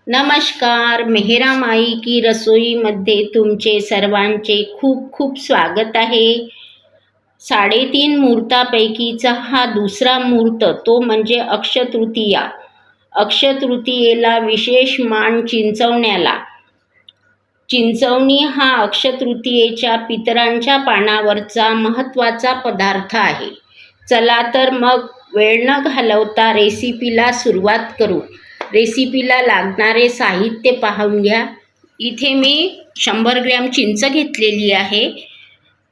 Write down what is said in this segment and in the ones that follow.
नमस्कार. मेहरामाई की रसोईमध्ये तुमचे सर्वांचे खूप खूप स्वागत आहे. 3.5 मुहूर्तापैकीचा हा दुसरा मुहूर्त तो म्हणजे अक्षयतृतीया. अक्षयतृतीयेला विशेष मान चिंचवण्याला. चिंचवणी हा अक्षयतृतीयेच्या पितरांच्या पानावरचा महत्त्वाचा पदार्थ आहे. चला तर मग वेळ न घालवता रेसिपीला सुरुवात करू. रेसिपीला लागणारे साहित्य पाहून घ्या. इथे मी 100 ग्रॅम चिंच घेतलेली आहे.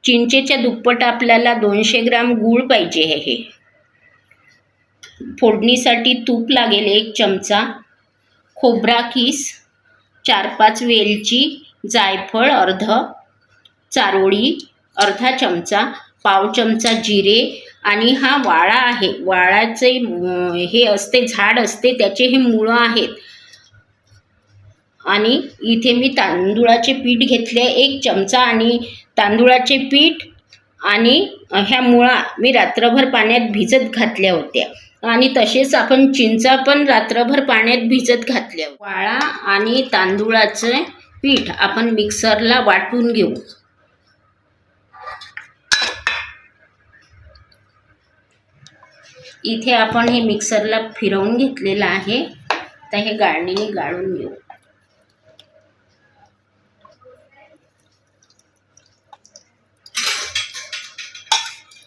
चिंचेच्या दुप्पट आपल्याला 200 ग्रॅम गूळ पाहिजे आहे. फोडणीसाठी तूप लागेल 1 चमचा, खोबरा किस, 4-5 वेलची, जायफळ अर्ध, चारोळी अर्धा चमचा, पाव चमचा जिरे आणि हा वाळा आहे. वाळाचे हे असते झाड असते त्याचे हे मुळं आहेत. आणि इथे मी तांदूळाचे पीठ घेतले 1 चमचा आणि तांदूळाचे पीठ आणि ह्या मुळा मी रात्रभर पाण्यात भिजत घातल्या होत्या आणि तसेच आपण चिंचा पण रात्रभर पाण्यात भिजत घातल्या. वाळा आणि तांदूळाचे पीठ आपण मिक्सरला वाटून घेऊ. इथे आपण हे मिक्सरला फिरवून घेतलेलं आहे. तर हे गाळणीने गाळून घेऊ.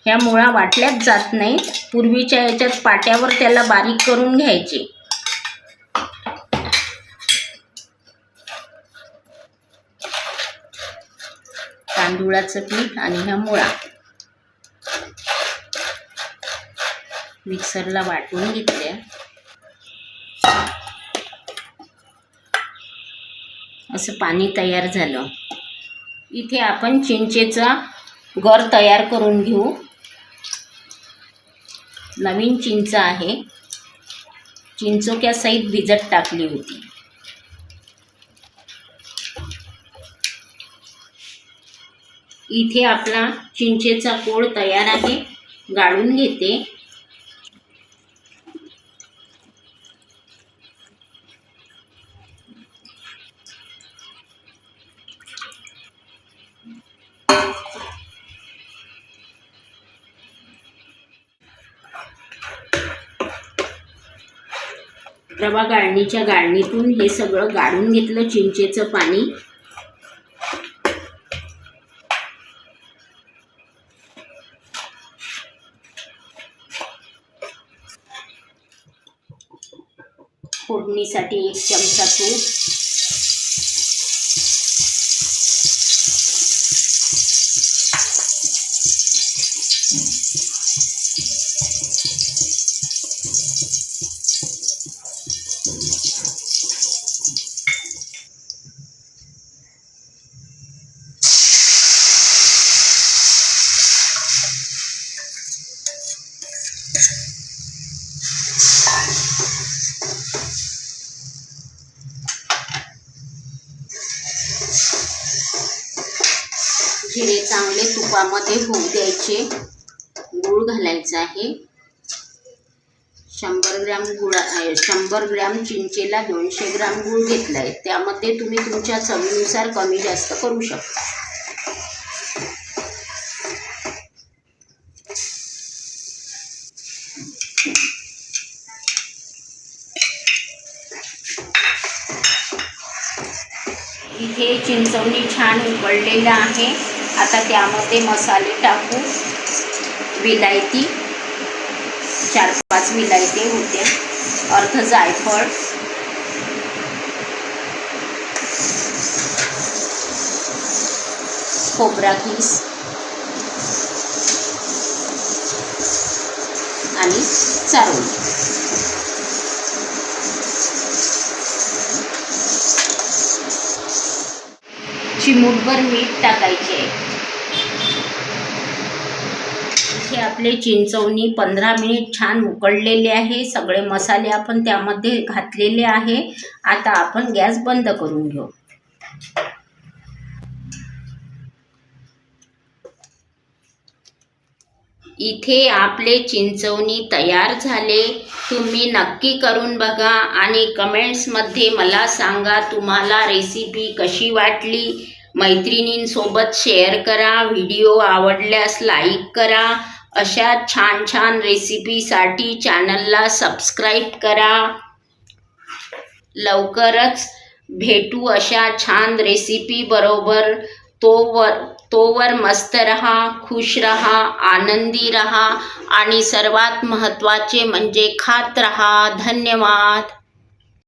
ह्या मुळा वाटल्याच जात नाही. पूर्वीच्या याच्यात पाट्यावर त्याला बारीक करून घ्यायचे. तांदूळाचं पीठ आणि ह्या मुळा मिक्सरला वाटून घेतल्या. असं पाणी तयार झालं. इथे आपण चिंचेचा गर तयार करून घेऊ. नवीन चिंच आहे. चिंचोक्या सहित भिजत टाकली होती. इथे आपला चिंचेचा कोळ तयार आहे. गाळून घेते. रवा गाळणीच्या गाळणीतून हे सगळं गाळून घेतलं चिंचेचं पाणी. फोडणीसाठी 1 चमचा तूप, जिरे चांगले तुपामध्ये होऊ द्यायचे. गूळ घालायचा आहे. 100 ग्रॅम चिंचेला 200 ग्रॅम गूळ घेतला आहे. त्यामध्ये तुम्ही तुमच्या चवीनुसार कमी जास्त करू शकता. इथे चिंचवणी छान उकळलेला आहे. आता त्यामध्ये मसाले टाकू. विलायती 4-5 विलायती होत्या, अर्ध जायफळ, खोबरा किस आणि चारोळी. चिमूटभर मीठ टाकायचे. इथे आपले चिंचवणी 15 मिनिट छान उकळलेले आहे. सगळे मसाले आपण त्यामध्ये घातलेले आहे. आता आपण गॅस बंद करून घेऊ. इथे आपले चिंचवणी तयार झाले. तुम्ही नक्की करून बघा आणि कमेंट्समध्ये मला सांगा तुम्हाला रेसिपी कशी वाटली. मैत्रिणींसोबत शेअर करा. व्हिडिओ आवडल्यास लाईक करा. अशा छान छान रेसिपीसाठी चॅनलला सबस्क्राईब करा. लवकरच भेटू अशा छान रेसिपी बरोबर. तोवर मस्त रहा, खुश रहा, आनंदी रहा आणि सर्वात महत्त्वाचे म्हणजे खात रहा. धन्यवाद.